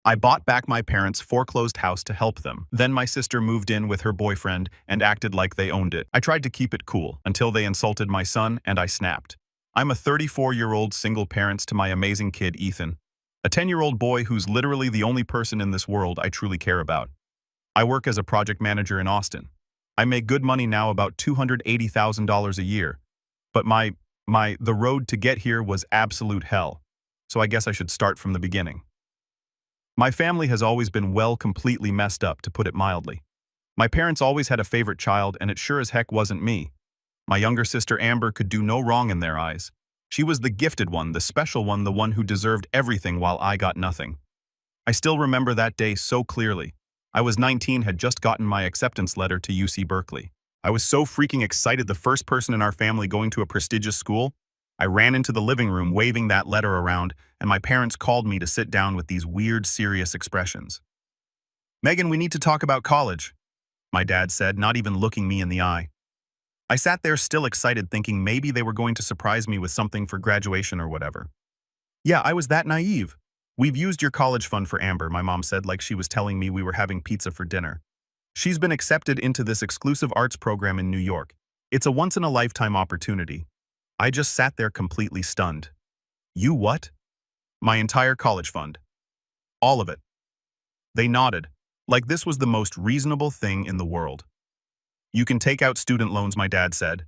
I bought back my parents' foreclosed house to help them. Then my sister moved in with her boyfriend and acted like they owned it. I tried to keep it cool until they insulted my son and I snapped. I'm a 34-year-old single parent to my amazing kid, Ethan. A 10-year-old boy who's literally the only person in this world I truly care about. I work as a project manager in Austin. I make good money now, about $280,000 a year. But the road to get here was absolute hell. So I guess I should start from the beginning. My family has always been completely messed up, to put it mildly. My parents always had a favorite child, and it sure as heck wasn't me. My younger sister Amber could do no wrong in their eyes. She was the gifted one, the special one, the one who deserved everything while I got nothing. I still remember that day so clearly. I was 19, had just gotten my acceptance letter to UC Berkeley. I was so freaking excited, the first person in our family going to a prestigious school. I ran into the living room waving that letter around, and my parents called me to sit down with these weird, serious expressions. "Megan, we need to talk about college," my dad said, not even looking me in the eye. I sat there still excited, thinking maybe they were going to surprise me with something for graduation or whatever. "Yeah, I was that naive. We've used your college fund for Amber," my mom said, like she was telling me we were having pizza for dinner. "She's been accepted into this exclusive arts program in New York. It's a once-in-a-lifetime opportunity." I just sat there completely stunned. "You what?" "My entire college fund. All of it." They nodded, like this was the most reasonable thing in the world. "You can take out student loans," my dad said,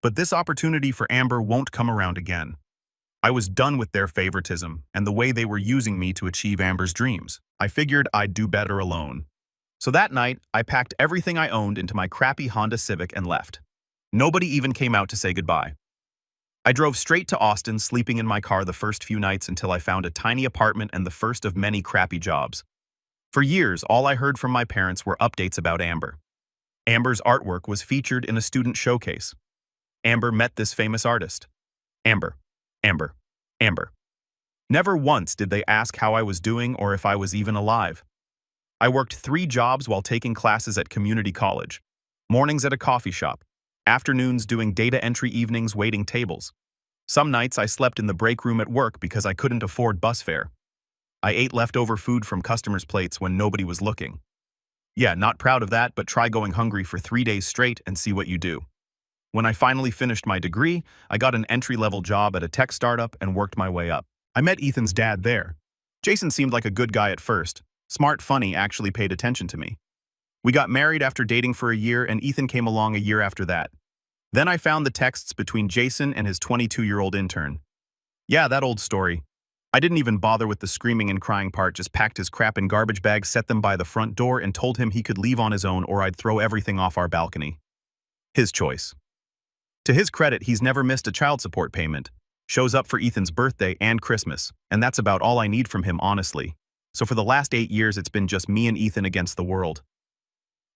"but this opportunity for Amber won't come around again." I was done with their favoritism and the way they were using me to achieve Amber's dreams. I figured I'd do better alone. So that night, I packed everything I owned into my crappy Honda Civic and left. Nobody even came out to say goodbye. I drove straight to Austin, sleeping in my car the first few nights until I found a tiny apartment and the first of many crappy jobs. For years, all I heard from my parents were updates about Amber. Amber's artwork was featured in a student showcase. Amber met this famous artist. Amber, Amber, Amber. Never once did they ask how I was doing or if I was even alive. I worked 3 jobs while taking classes at community college. Mornings at a coffee shop. Afternoons doing data entry, evenings waiting tables. Some nights I slept in the break room at work because I couldn't afford bus fare. I ate leftover food from customers' plates when nobody was looking. Yeah, not proud of that, but try going hungry for 3 days straight and see what you do. When I finally finished my degree, I got an entry-level job at a tech startup and worked my way up. I met Ethan's dad there. Jason seemed like a good guy at first. Smart, funny, actually paid attention to me. We got married after dating for a year, and Ethan came along a year after that. Then I found the texts between Jason and his 22-year-old intern. Yeah, that old story. I didn't even bother with the screaming and crying part, just packed his crap in garbage bags, set them by the front door, and told him he could leave on his own or I'd throw everything off our balcony. His choice. To his credit, he's never missed a child support payment. Shows up for Ethan's birthday and Christmas, and that's about all I need from him, honestly. So for the last 8 years, it's been just me and Ethan against the world.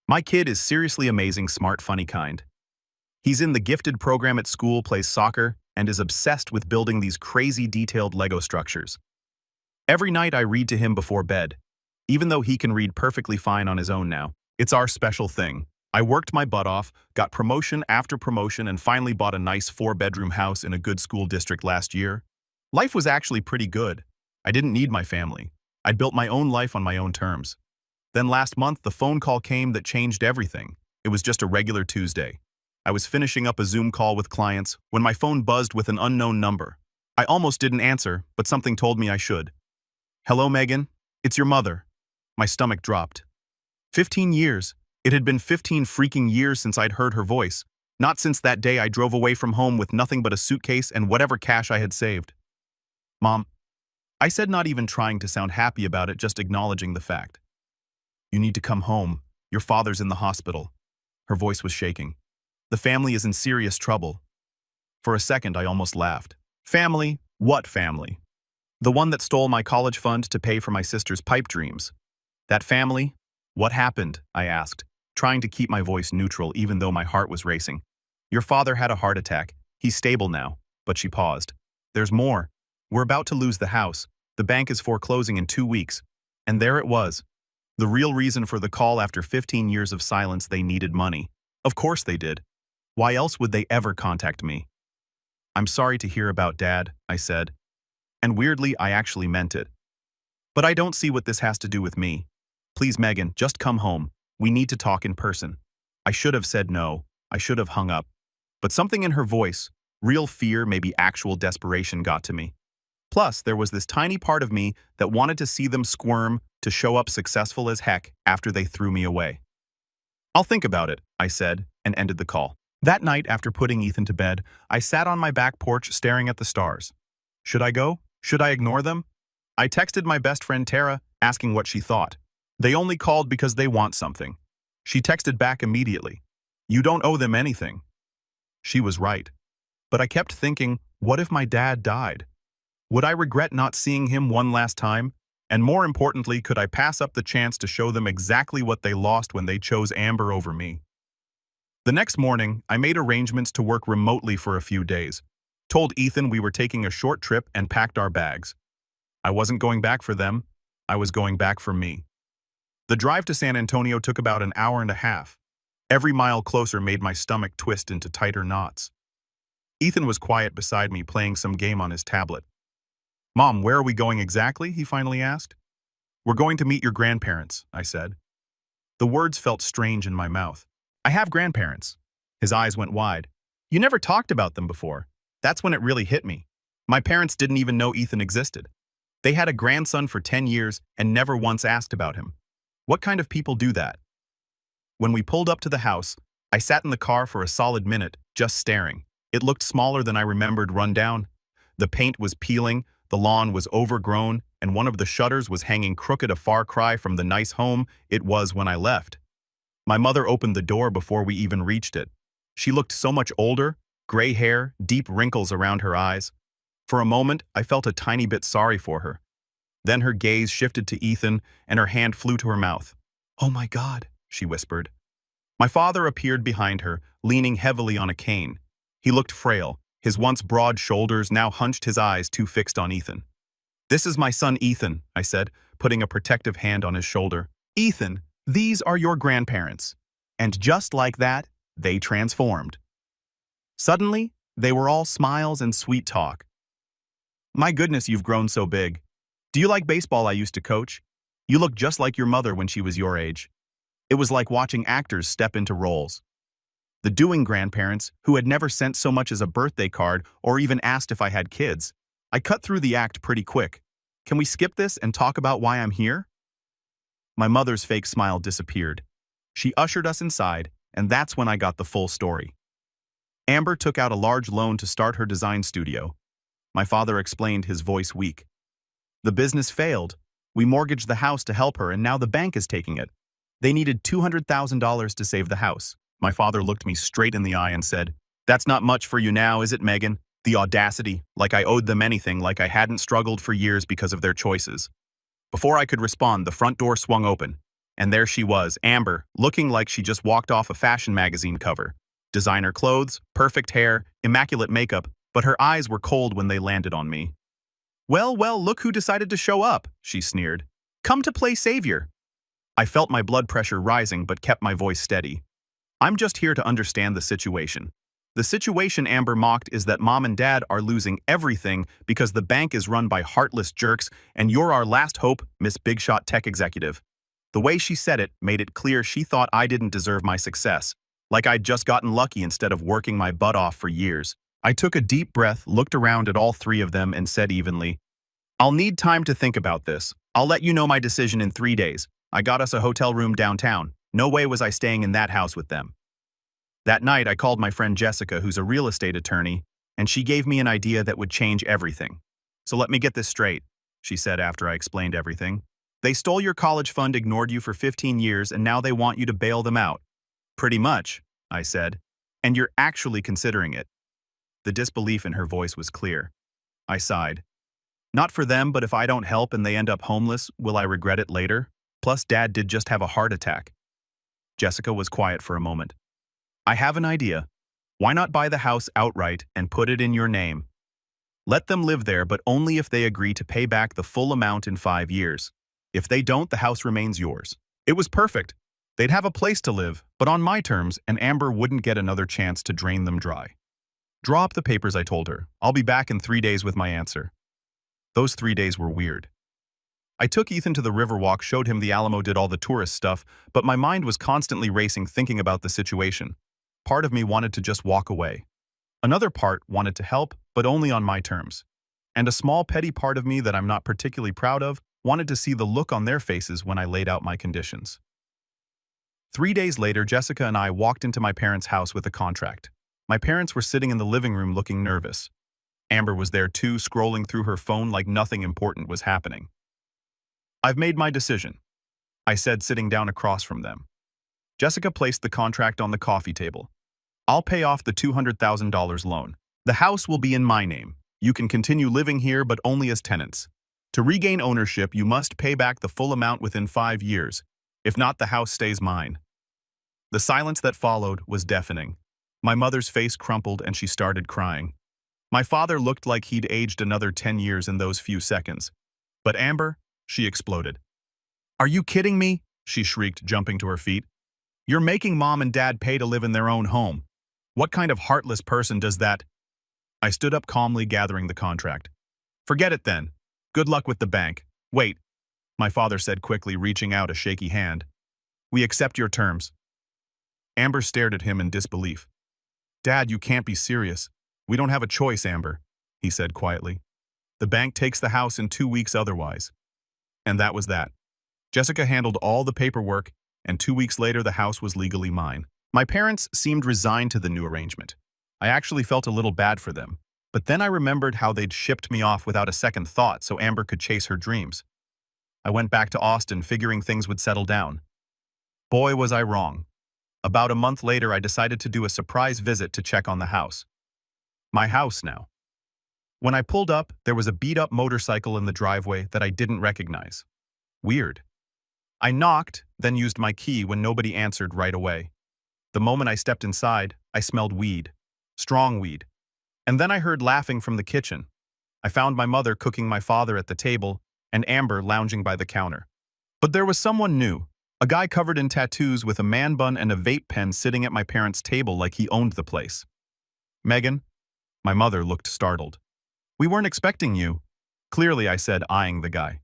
My kid is seriously amazing, smart, funny kind. He's in the gifted program at school, plays soccer, and is obsessed with building these crazy detailed Lego structures. Every night I read to him before bed, even though he can read perfectly fine on his own now. It's our special thing. I worked my butt off, got promotion after promotion, and finally bought a nice 4-bedroom house in a good school district last year. Life was actually pretty good. I didn't need my family. I'd built my own life on my own terms. Then last month, the phone call came that changed everything. It was just a regular Tuesday. I was finishing up a Zoom call with clients when my phone buzzed with an unknown number. I almost didn't answer, but something told me I should. "Hello, Megan. It's your mother." My stomach dropped. 15 years. It had been 15 freaking years since I'd heard her voice. Not since that day I drove away from home with nothing but a suitcase and whatever cash I had saved. "Mom," I said, not even trying to sound happy about it, just acknowledging the fact. "You need to come home. Your father's in the hospital." Her voice was shaking. "The family is in serious trouble." For a second, I almost laughed. Family? What family? The one that stole my college fund to pay for my sister's pipe dreams. That family? What happened? I asked, trying to keep my voice neutral even though my heart was racing. "Your father had a heart attack. He's stable now." But she paused. "There's more. We're about to lose the house. The bank is foreclosing in 2 weeks." And there it was. The real reason for the call after 15 years of silence: they needed money. Of course they did. Why else would they ever contact me? "I'm sorry to hear about Dad," I said. And weirdly, I actually meant it. But I don't see what this has to do with me. Please, Megan, just come home. We need to talk in person. I should have said no. I should have hung up. But something in her voice, real fear, maybe actual desperation, got to me. Plus, there was this tiny part of me that wanted to see them squirm to show up successful as heck after they threw me away. I'll think about it, I said, and ended the call. That night, after putting Ethan to bed, I sat on my back porch staring at the stars. Should I go? Should I ignore them? I texted my best friend Tara, asking what she thought. They only called because they want something. She texted back immediately. You don't owe them anything. She was right. But I kept thinking, what if my dad died? Would I regret not seeing him one last time? And more importantly, could I pass up the chance to show them exactly what they lost when they chose Amber over me? The next morning, I made arrangements to work remotely for a few days, told Ethan we were taking a short trip and packed our bags. I wasn't going back for them. I was going back for me. The drive to San Antonio took about an hour and a half. Every mile closer made my stomach twist into tighter knots. Ethan was quiet beside me, playing some game on his tablet. Mom, where are we going exactly? He finally asked. We're going to meet your grandparents, I said. The words felt strange in my mouth. I have grandparents. His eyes went wide. You never talked about them before. That's when it really hit me. My parents didn't even know Ethan existed. They had a grandson for 10 years and never once asked about him. What kind of people do that? When we pulled up to the house, I sat in the car for a solid minute, just staring. It looked smaller than I remembered, run down. The paint was peeling, the lawn was overgrown, and one of the shutters was hanging crooked, a far cry from the nice home it was when I left. My mother opened the door before we even reached it. She looked so much older, gray hair, deep wrinkles around her eyes. For a moment, I felt a tiny bit sorry for her. Then her gaze shifted to Ethan, and her hand flew to her mouth. Oh my God, she whispered. My father appeared behind her, leaning heavily on a cane. He looked frail, his once broad shoulders now hunched, his eyes too fixed on Ethan. This is my son Ethan, I said, putting a protective hand on his shoulder. Ethan, these are your grandparents. And just like that, they transformed. Suddenly, they were all smiles and sweet talk. My goodness, you've grown so big. Do you like baseball I used to coach? You look just like your mother when she was your age. It was like watching actors step into roles. The doing grandparents, who had never sent so much as a birthday card or even asked if I had kids. I cut through the act pretty quick. Can we skip this and talk about why I'm here? My mother's fake smile disappeared. She ushered us inside, and that's when I got the full story. Amber took out a large loan to start her design studio. My father explained, his voice weak. The business failed. We mortgaged the house to help her, and now the bank is taking it. They needed $200,000 to save the house. My father looked me straight in the eye and said, That's not much for you now, is it, Megan? The audacity, like I owed them anything, like I hadn't struggled for years because of their choices. Before I could respond, the front door swung open, and there she was, Amber, looking like she just walked off a fashion magazine cover. Designer clothes, perfect hair, immaculate makeup, but her eyes were cold when they landed on me. Well, look who decided to show up, she sneered. Come to play savior. I felt my blood pressure rising but kept my voice steady. I'm just here to understand the situation. The situation, Amber mocked, is that Mom and Dad are losing everything because the bank is run by heartless jerks, and you're our last hope, Miss Big Shot Tech Executive. The way she said it made it clear she thought I didn't deserve my success, like I'd just gotten lucky instead of working my butt off for years. I took a deep breath, looked around at all three of them, and said evenly, I'll need time to think about this. I'll let you know my decision in 3 days. I got us a hotel room downtown. No way was I staying in that house with them. That night, I called my friend Jessica, who's a real estate attorney, and she gave me an idea that would change everything. So let me get this straight, she said after I explained everything. They stole your college fund, ignored you for 15 years, and now they want you to bail them out. Pretty much, I said. And you're actually considering it. The disbelief in her voice was clear. I sighed. Not for them, but if I don't help and they end up homeless, will I regret it later? Plus, Dad did just have a heart attack. Jessica was quiet for a moment. I have an idea. Why not buy the house outright and put it in your name? Let them live there, but only if they agree to pay back the full amount in 5 years. If they don't, the house remains yours. It was perfect. They'd have a place to live, but on my terms, and Amber wouldn't get another chance to drain them dry. Draw up the papers, I told her. I'll be back in 3 days with my answer. Those 3 days were weird. I took Ethan to the Riverwalk, showed him the Alamo, did all the tourist stuff, but my mind was constantly racing thinking about the situation. Part of me wanted to just walk away. Another part wanted to help, but only on my terms. And a small petty part of me that I'm not particularly proud of wanted to see the look on their faces when I laid out my conditions. 3 days later, Jessica and I walked into my parents' house with a contract. My parents were sitting in the living room looking nervous. Amber was there too, scrolling through her phone like nothing important was happening. "I've made my decision," I said, sitting down across from them. Jessica placed the contract on the coffee table. "I'll pay off the $200,000 loan. The house will be in my name. You can continue living here, but only as tenants. To regain ownership, you must pay back the full amount within 5 years. If not, the house stays mine." The silence that followed was deafening. My mother's face crumpled and she started crying. My father looked like he'd aged another 10 years in those few seconds. "But Amber," she exploded. "Are you kidding me?" she shrieked, jumping to her feet. "You're making Mom and Dad pay to live in their own home. What kind of heartless person does that?" I stood up calmly, gathering the contract. "Forget it then. Good luck with the bank. Wait," my father said quickly, reaching out a shaky hand. "We accept your terms." Amber stared at him in disbelief. "Dad, you can't be serious. We don't have a choice, Amber," he said quietly. "The bank takes the house in 2 weeks otherwise." And that was that. Jessica handled all the paperwork, and 2 weeks later the house was legally mine. My parents seemed resigned to the new arrangement. I actually felt a little bad for them. But then I remembered how they'd shipped me off without a second thought so Amber could chase her dreams. I went back to Austin, figuring things would settle down. Boy, was I wrong. About a month later, I decided to do a surprise visit to check on the house. My house now. When I pulled up, there was a beat-up motorcycle in the driveway that I didn't recognize. Weird. I knocked, then used my key when nobody answered right away. The moment I stepped inside, I smelled weed. Strong weed. And then I heard laughing from the kitchen. I found my mother cooking, my father at the table, and Amber lounging by the counter. But there was someone new. A guy covered in tattoos with a man bun and a vape pen sitting at my parents' table like he owned the place. "Megan?" My mother looked startled. "We weren't expecting you." "Clearly," I said, eyeing the guy.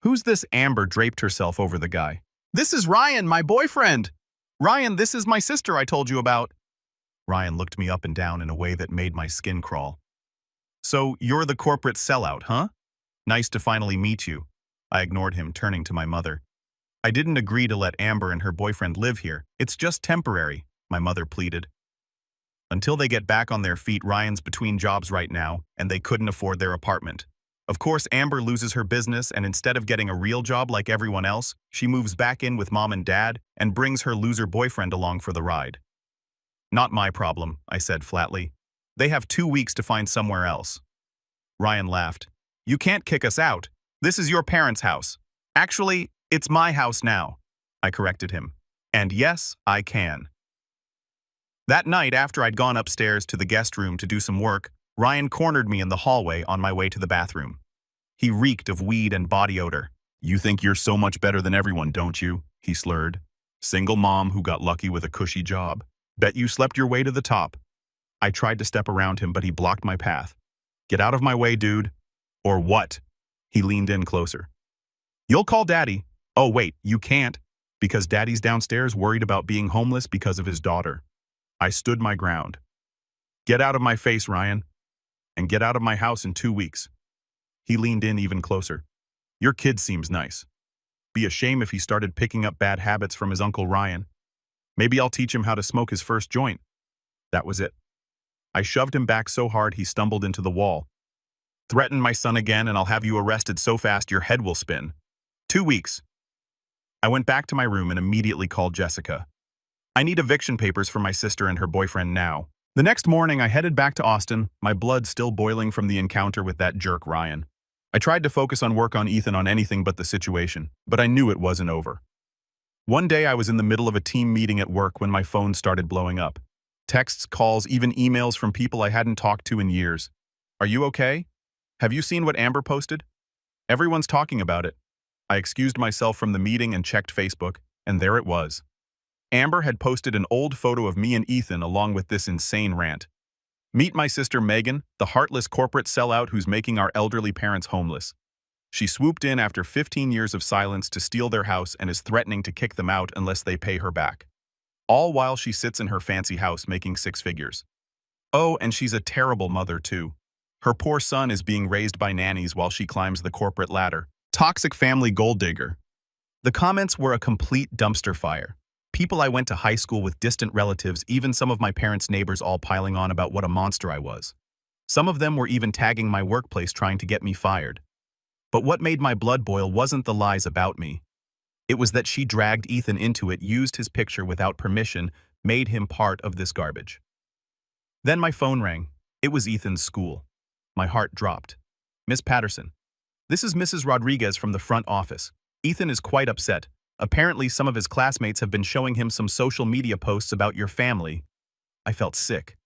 "Who's this?" Amber draped herself over the guy. "This is Ryan, my boyfriend! Ryan, this is my sister I told you about." Ryan looked me up and down in a way that made my skin crawl. "So, you're the corporate sellout, huh? Nice to finally meet you." I ignored him, turning to my mother. "I didn't agree to let Amber and her boyfriend live here. It's just temporary," my mother pleaded. "Until they get back on their feet. Ryan's between jobs right now, and they couldn't afford their apartment. Of course, Amber loses her business, and instead of getting a real job like everyone else, she moves back in with Mom and Dad and brings her loser boyfriend along for the ride." "Not my problem," I said flatly. "They have 2 weeks to find somewhere else." Ryan laughed. "You can't kick us out. This is your parents' house. Actually, it's my house now," I corrected him. "And yes, I can." That night, after I'd gone upstairs to the guest room to do some work, Ryan cornered me in the hallway on my way to the bathroom. He reeked of weed and body odor. "You think you're so much better than everyone, don't you?" he slurred. "Single mom who got lucky with a cushy job. Bet you slept your way to the top." I tried to step around him, but he blocked my path. "Get out of my way, dude." "Or what?" He leaned in closer. "You'll call Daddy." "Oh wait, you can't, because Daddy's downstairs worried about being homeless because of his daughter." I stood my ground. "Get out of my face, Ryan. And get out of my house in 2 weeks." He leaned in even closer. "Your kid seems nice. Be a shame if he started picking up bad habits from his Uncle Ryan. Maybe I'll teach him how to smoke his first joint." That was it. I shoved him back so hard he stumbled into the wall. "Threaten my son again and I'll have you arrested so fast your head will spin. 2 weeks." I went back to my room and immediately called Jessica. "I need eviction papers for my sister and her boyfriend now." The next morning, I headed back to Austin, my blood still boiling from the encounter with that jerk Ryan. I tried to focus on work on Ethan on anything but the situation, but I knew it wasn't over. One day, I was in the middle of a team meeting at work when my phone started blowing up. Texts, calls, even emails from people I hadn't talked to in years. "Are you okay? Have you seen what Amber posted? Everyone's talking about it." I excused myself from the meeting and checked Facebook, and there it was. Amber had posted an old photo of me and Ethan along with this insane rant. "Meet my sister Megan, the heartless corporate sellout who's making our elderly parents homeless." She swooped in after 15 years of silence to steal their house and is threatening to kick them out unless they pay her back. All while she sits in her fancy house making six figures. Oh, and she's a terrible mother too. Her poor son is being raised by nannies while she climbs the corporate ladder. Toxic family gold digger. The comments were a complete dumpster fire. People I went to high school with, distant relatives, even some of my parents' neighbors, all piling on about what a monster I was. Some of them were even tagging my workplace trying to get me fired. But what made my blood boil wasn't the lies about me. It was that she dragged Ethan into it, used his picture without permission, made him part of this garbage. Then my phone rang. It was Ethan's school. My heart dropped. "Miss Patterson, this is Mrs. Rodriguez from the front office. Ethan is quite upset. Apparently some of his classmates have been showing him some social media posts about your family." I felt sick.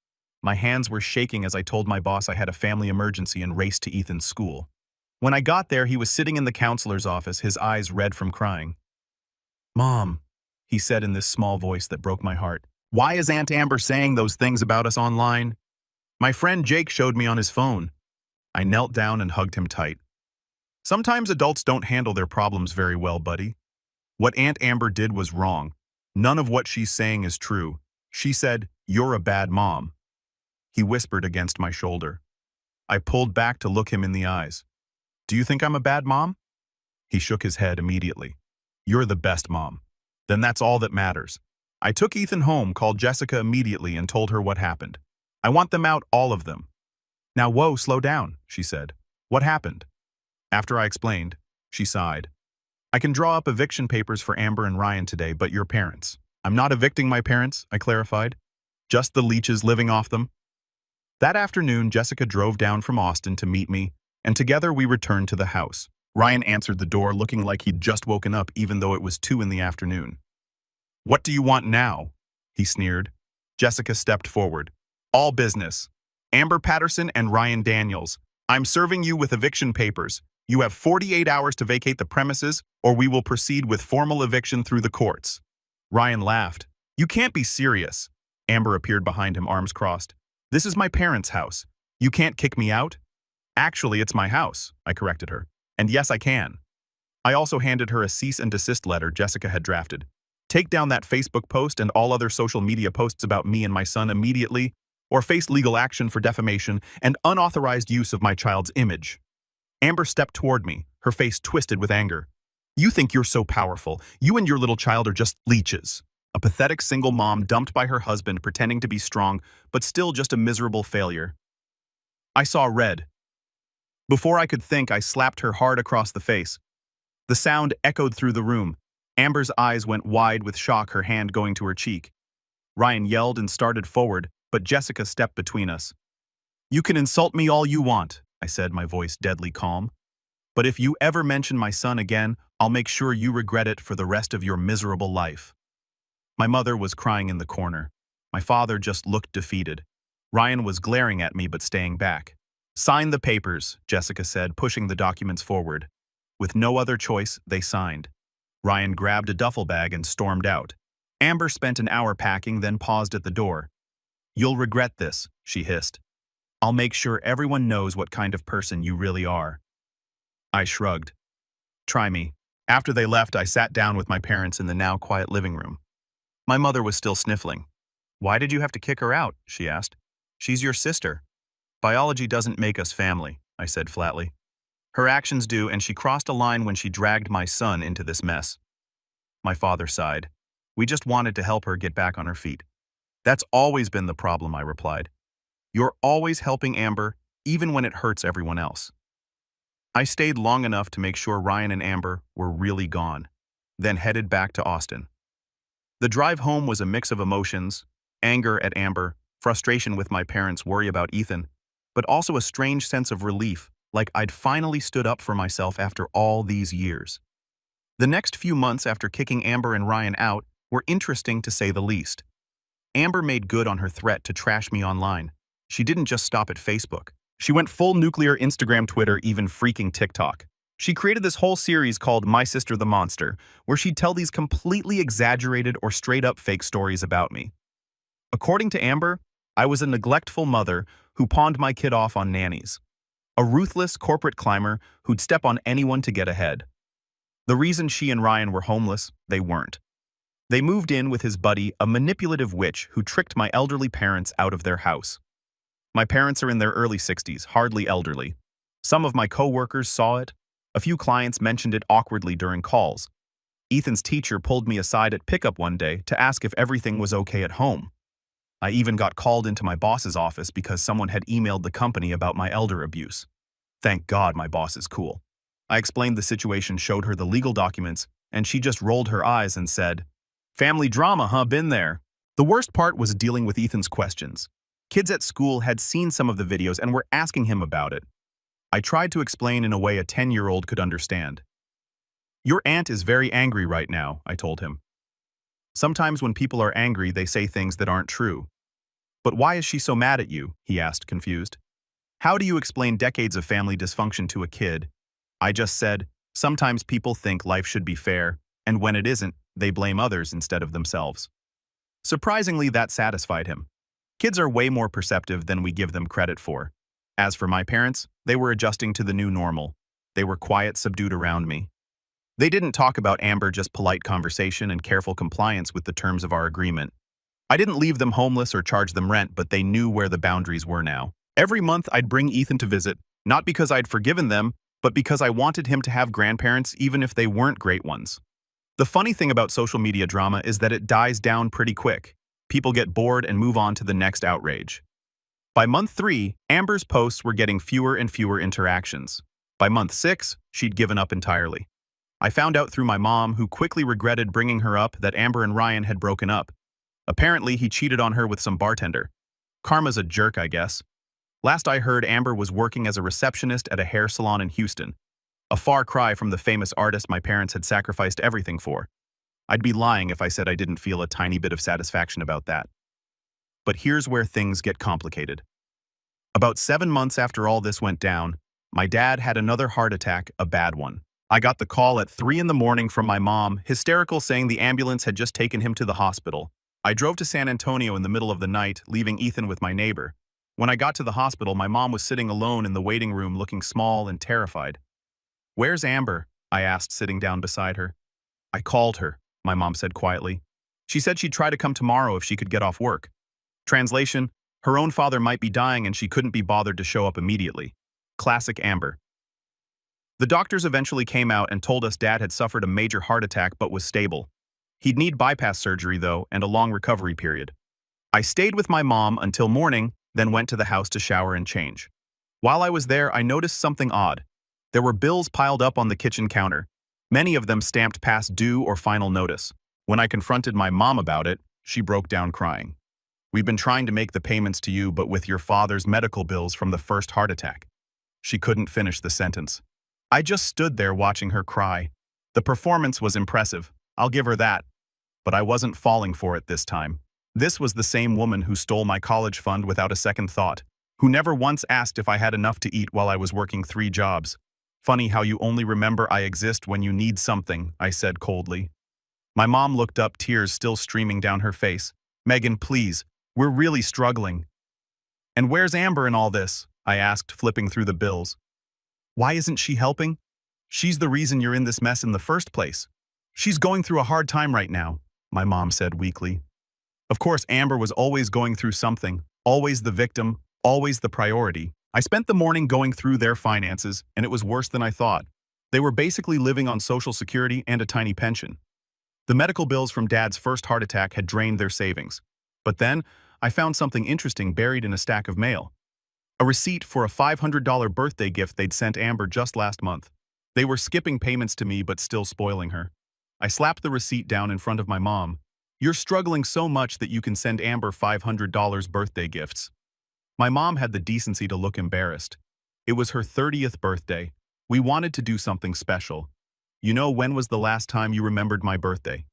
My hands were shaking as I told my boss I had a family emergency and raced to Ethan's school. When I got there, he was sitting in the counselor's office, his eyes red from crying. "Mom," he said in this small voice that broke my heart, "why is Aunt Amber saying those things about us online? My friend Jake showed me on his phone." I knelt down and hugged him tight. "Sometimes adults don't handle their problems very well, buddy. What Aunt Amber did was wrong. None of what she's saying is true. She said, 'You're a bad mom.'" He whispered against my shoulder. I pulled back to look him in the eyes. "Do you think I'm a bad mom?" He shook his head immediately. "You're the best mom. Then that's all that matters." I took Ethan home, called Jessica immediately, and told her what happened. "I want them out, all of them." "Now, whoa, slow down," she said. "What happened?" After I explained, she sighed. "I can draw up eviction papers for Amber and Ryan today, but your parents." "I'm not evicting my parents," I clarified. "Just the leeches living off them." That afternoon, Jessica drove down from Austin to meet me, and together we returned to the house. Ryan answered the door looking like he'd just woken up even though it was 2 in the afternoon. "What do you want now?" he sneered. Jessica stepped forward. "All business. Amber Patterson and Ryan Daniels. I'm serving you with eviction papers. You have 48 hours to vacate the premises, or we will proceed with formal eviction through the courts." Ryan laughed. "You can't be serious." Amber appeared behind him, arms crossed. "This is my parents' house. You can't kick me out?" "Actually, it's my house," I corrected her. "And yes, I can." I also handed her a cease and desist letter Jessica had drafted. "Take down that Facebook post and all other social media posts about me and my son immediately, or face legal action for defamation and unauthorized use of my child's image." Amber stepped toward me, her face twisted with anger. "You think you're so powerful. You and your little child are just leeches. A pathetic single mom dumped by her husband pretending to be strong, but still just a miserable failure." I saw red. Before I could think, I slapped her hard across the face. The sound echoed through the room. Amber's eyes went wide with shock, her hand going to her cheek. Ryan yelled and started forward, but Jessica stepped between us. "You can insult me all you want," I said, my voice deadly calm. "But if you ever mention my son again, I'll make sure you regret it for the rest of your miserable life." My mother was crying in the corner. My father just looked defeated. Ryan was glaring at me but staying back. "Sign the papers," Jessica said, pushing the documents forward. With no other choice, they signed. Ryan grabbed a duffel bag and stormed out. Amber spent an hour packing, then paused at the door. "You'll regret this," she hissed. "I'll make sure everyone knows what kind of person you really are." I shrugged. "Try me." After they left, I sat down with my parents in the now quiet living room. My mother was still sniffling. "Why did you have to kick her out?" she asked. "She's your sister." "Biology doesn't make us family," I said flatly. "Her actions do, and she crossed a line when she dragged my son into this mess." My father sighed. "We just wanted to help her get back on her feet." "That's always been the problem," I replied. "You're always helping Amber, even when it hurts everyone else." I stayed long enough to make sure Ryan and Amber were really gone, then headed back to Austin. The drive home was a mix of emotions: anger at Amber, frustration with my parents' worry about Ethan, but also a strange sense of relief, like I'd finally stood up for myself after all these years. The next few months after kicking Amber and Ryan out were interesting to say the least. Amber made good on her threat to trash me online. She didn't just stop at Facebook. She went full nuclear: Instagram, Twitter, even freaking TikTok. She created this whole series called My Sister the Monster, where she'd tell these completely exaggerated or straight-up fake stories about me. According to Amber, I was a neglectful mother who pawned my kid off on nannies. A ruthless corporate climber who'd step on anyone to get ahead. The reason she and Ryan were homeless, they weren't. They moved in with his buddy, a manipulative witch who tricked my elderly parents out of their house. My parents are in their early 60s, hardly elderly. Some of my co-workers saw it. A few clients mentioned it awkwardly during calls. Ethan's teacher pulled me aside at pickup one day to ask if everything was okay at home. I even got called into my boss's office because someone had emailed the company about my elder abuse. Thank God my boss is cool. I explained the situation, showed her the legal documents, and she just rolled her eyes and said, "Family drama, huh? Been there." The worst part was dealing with Ethan's questions. Kids at school had seen some of the videos and were asking him about it. I tried to explain in a way a 10-year-old could understand. "Your aunt is very angry right now," I told him. "Sometimes when people are angry, they say things that aren't true." "But why is she so mad at you?" he asked, confused. "How do you explain decades of family dysfunction to a kid?" I just said, "Sometimes people think life should be fair, and when it isn't, they blame others instead of themselves." Surprisingly, that satisfied him. Kids are way more perceptive than we give them credit for. As for my parents, they were adjusting to the new normal. They were quiet, subdued around me. They didn't talk about Amber, just polite conversation and careful compliance with the terms of our agreement. I didn't leave them homeless or charge them rent, but they knew where the boundaries were now. Every month I'd bring Ethan to visit, not because I'd forgiven them, but because I wanted him to have grandparents even if they weren't great ones. The funny thing about social media drama is that it dies down pretty quick. People get bored and move on to the next outrage. By month 3, Amber's posts were getting fewer and fewer interactions. By month 6, she'd given up entirely. I found out through my mom, who quickly regretted bringing her up, that Amber and Ryan had broken up. Apparently, he cheated on her with some bartender. Karma's a jerk, I guess. Last I heard, Amber was working as a receptionist at a hair salon in Houston. A far cry from the famous artist my parents had sacrificed everything for. I'd be lying if I said I didn't feel a tiny bit of satisfaction about that. But here's where things get complicated. About 7 months after all this went down, my dad had another heart attack, a bad one. I got the call at 3 in the morning from my mom, hysterical, saying the ambulance had just taken him to the hospital. I drove to San Antonio in the middle of the night, leaving Ethan with my neighbor. When I got to the hospital, my mom was sitting alone in the waiting room, looking small and terrified. "Where's Amber?" I asked, sitting down beside her. "I called her," my mom said quietly. "She said she'd try to come tomorrow if she could get off work." Translation: her own father might be dying and she couldn't be bothered to show up immediately. Classic Amber. The doctors eventually came out and told us Dad had suffered a major heart attack but was stable. He'd need bypass surgery, though, and a long recovery period. I stayed with my mom until morning, then went to the house to shower and change. While I was there, I noticed something odd. There were bills piled up on the kitchen counter, many of them stamped past due or final notice. When I confronted my mom about it, she broke down crying. "We've been trying to make the payments to you, but with your father's medical bills from the first heart attack." She couldn't finish the sentence. I just stood there watching her cry. The performance was impressive, I'll give her that. But I wasn't falling for it this time. This was the same woman who stole my college fund without a second thought, who never once asked if I had enough to eat while I was working 3 jobs. "Funny how you only remember I exist when you need something," I said coldly. My mom looked up, tears still streaming down her face. "Megan, please, we're really struggling." "And where's Amber in all this?" I asked, flipping through the bills. "Why isn't she helping? She's the reason you're in this mess in the first place." "She's going through a hard time right now," my mom said weakly. Of course, Amber was always going through something, always the victim, always the priority. I spent the morning going through their finances, and it was worse than I thought. They were basically living on Social Security and a tiny pension. The medical bills from Dad's first heart attack had drained their savings. But then, I found something interesting buried in a stack of mail. A receipt for a $500 birthday gift they'd sent Amber just last month. They were skipping payments to me but still spoiling her. I slapped the receipt down in front of my mom. "You're struggling so much that you can send Amber $500 birthday gifts." My mom had the decency to look embarrassed. It was her 30th birthday. We wanted to do something special. "You know, when was the last time you remembered my birthday?"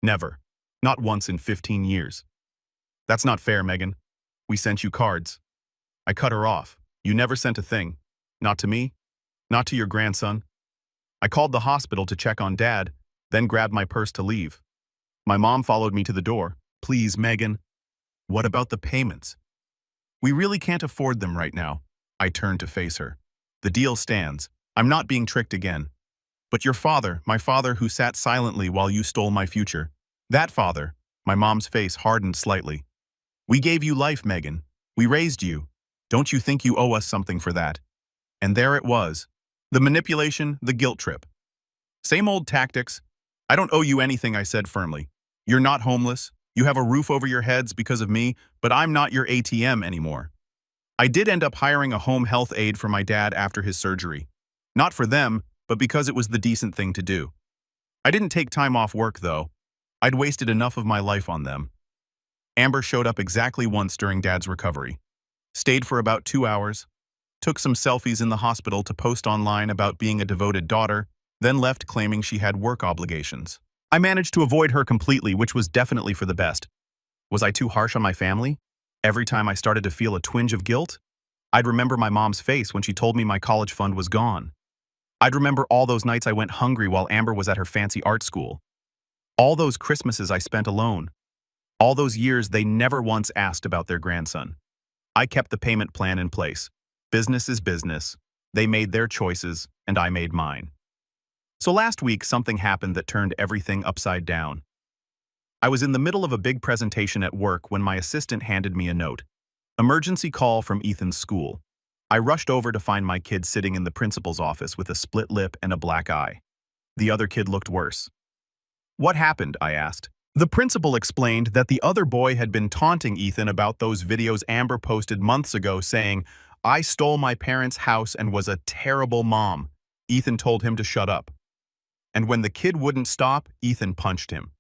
"Never. Not once in 15 years. "That's not fair, Megan. We sent you cards." I cut her off. "You never sent a thing. Not to me. Not to your grandson." I called the hospital to check on Dad, then grabbed my purse to leave. My mom followed me to the door. "Please, Megan." "What about the payments?" "We really can't afford them right now." I turned to face her. The deal stands. I'm not being tricked again. But your father, my father who sat silently while you stole my future. That father, my mom's face hardened slightly. We gave you life, Megan. We raised you. Don't you think you owe us something for that? And there it was. The manipulation, the guilt trip. Same old tactics. I don't owe you anything, I said firmly. You're not homeless. You have a roof over your heads because of me, but I'm not your ATM anymore. I did end up hiring a home health aide for my dad after his surgery. Not for them, but because it was the decent thing to do. I didn't take time off work, though. I'd wasted enough of my life on them. Amber showed up exactly once during Dad's recovery. Stayed for about 2 hours, took some selfies in the hospital to post online about being a devoted daughter, then left claiming she had work obligations. I managed to avoid her completely, which was definitely for the best. Was I too harsh on my family? Every time I started to feel a twinge of guilt, I'd remember my mom's face when she told me my college fund was gone. I'd remember all those nights I went hungry while Amber was at her fancy art school. All those Christmases I spent alone. All those years they never once asked about their grandson. I kept the payment plan in place. Business is business. They made their choices, and I made mine. So last week, something happened that turned everything upside down. I was in the middle of a big presentation at work when my assistant handed me a note. Emergency call from Ethan's school. I rushed over to find my kid sitting in the principal's office with a split lip and a black eye. The other kid looked worse. What happened? I asked. The principal explained that the other boy had been taunting Ethan about those videos Amber posted months ago saying, "I stole my parents' house and was a terrible mom." Ethan told him to shut up. And when the kid wouldn't stop, Ethan punched him.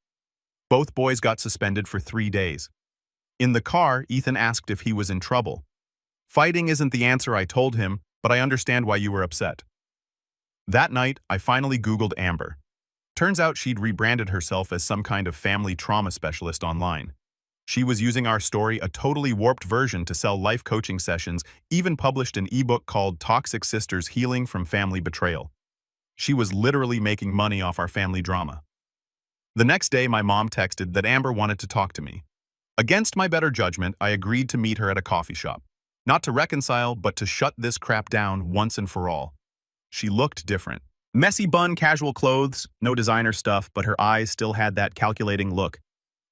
Both boys got suspended for 3 days. In the car, Ethan asked if he was in trouble. Fighting isn't the answer, I told him, but I understand why you were upset. That night, I finally Googled Amber. Turns out she'd rebranded herself as some kind of family trauma specialist online. She was using our story, a totally warped version, to sell life coaching sessions, even published an ebook called Toxic Sisters: Healing from Family Betrayal. She was literally making money off our family drama. The next day, my mom texted that Amber wanted to talk to me. Against my better judgment, I agreed to meet her at a coffee shop. Not to reconcile, but to shut this crap down once and for all. She looked different. Messy bun, casual clothes, no designer stuff, but her eyes still had that calculating look.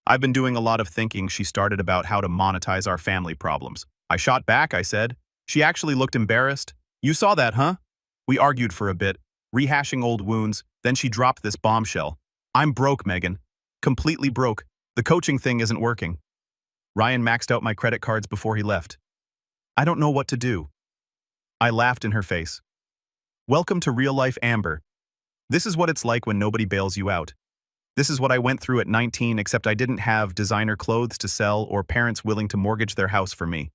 I've been doing a lot of thinking, she started, about how to monetize our family problems. I shot back, I said. She actually looked embarrassed. You saw that, huh? We argued for a bit, rehashing old wounds, then she dropped this bombshell. I'm broke, Megan. Completely broke. The coaching thing isn't working. Ryan maxed out my credit cards before he left. I don't know what to do. I laughed in her face. Welcome to real life, Amber. This is what it's like when nobody bails you out. This is what I went through at 19, except I didn't have designer clothes to sell or parents willing to mortgage their house for me.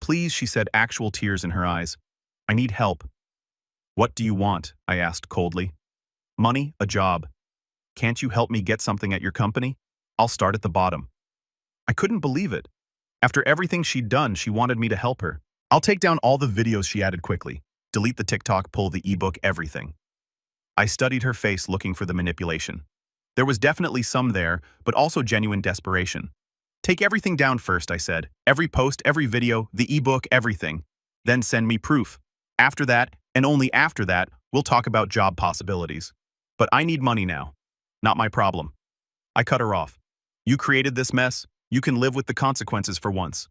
Please, she said, actual tears in her eyes. I need help. What do you want? I asked coldly. Money, a job. Can't you help me get something at your company? I'll start at the bottom. I couldn't believe it. After everything she'd done, she wanted me to help her. I'll take down all the videos, she added quickly. Delete the TikTok, pull the ebook, everything. I studied her face, looking for the manipulation. There was definitely some there, but also genuine desperation. Take everything down first, I said. Every post, every video, the ebook, everything. Then send me proof. After that, and only after that, we'll talk about job possibilities. But I need money now. Not my problem. I cut her off. You created this mess. You can live with the consequences for once.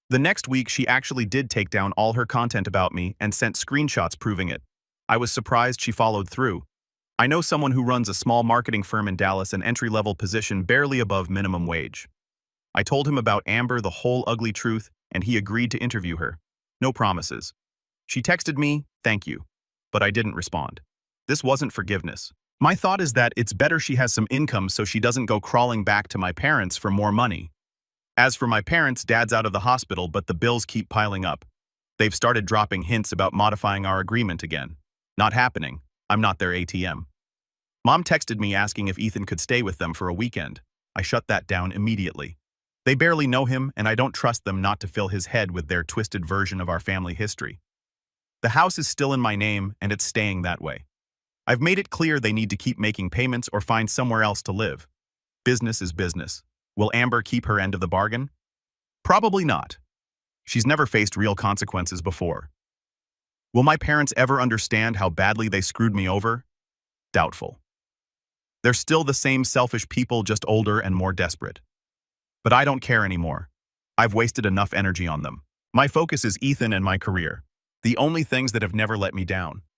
The next week, she actually did take down all her content about me and sent screenshots proving it. I was surprised she followed through. I know someone who runs a small marketing firm in Dallas, an entry-level position barely above minimum wage. I told him about Amber, the whole ugly truth, and he agreed to interview her. No promises. She texted me, "Thank you," but I didn't respond. This wasn't forgiveness. My thought is that it's better she has some income so she doesn't go crawling back to my parents for more money. As for my parents, Dad's out of the hospital, but the bills keep piling up. They've started dropping hints about modifying our agreement again. Not happening. I'm not their ATM. Mom texted me asking if Ethan could stay with them for a weekend. I shut that down immediately. They barely know him, and I don't trust them not to fill his head with their twisted version of our family history. The house is still in my name, and it's staying that way. I've made it clear they need to keep making payments or find somewhere else to live. Business is business. Will Amber keep her end of the bargain? Probably not. She's never faced real consequences before. Will my parents ever understand how badly they screwed me over? Doubtful. They're still the same selfish people, just older and more desperate. But I don't care anymore. I've wasted enough energy on them. My focus is Ethan and my career. The only things that have never let me down.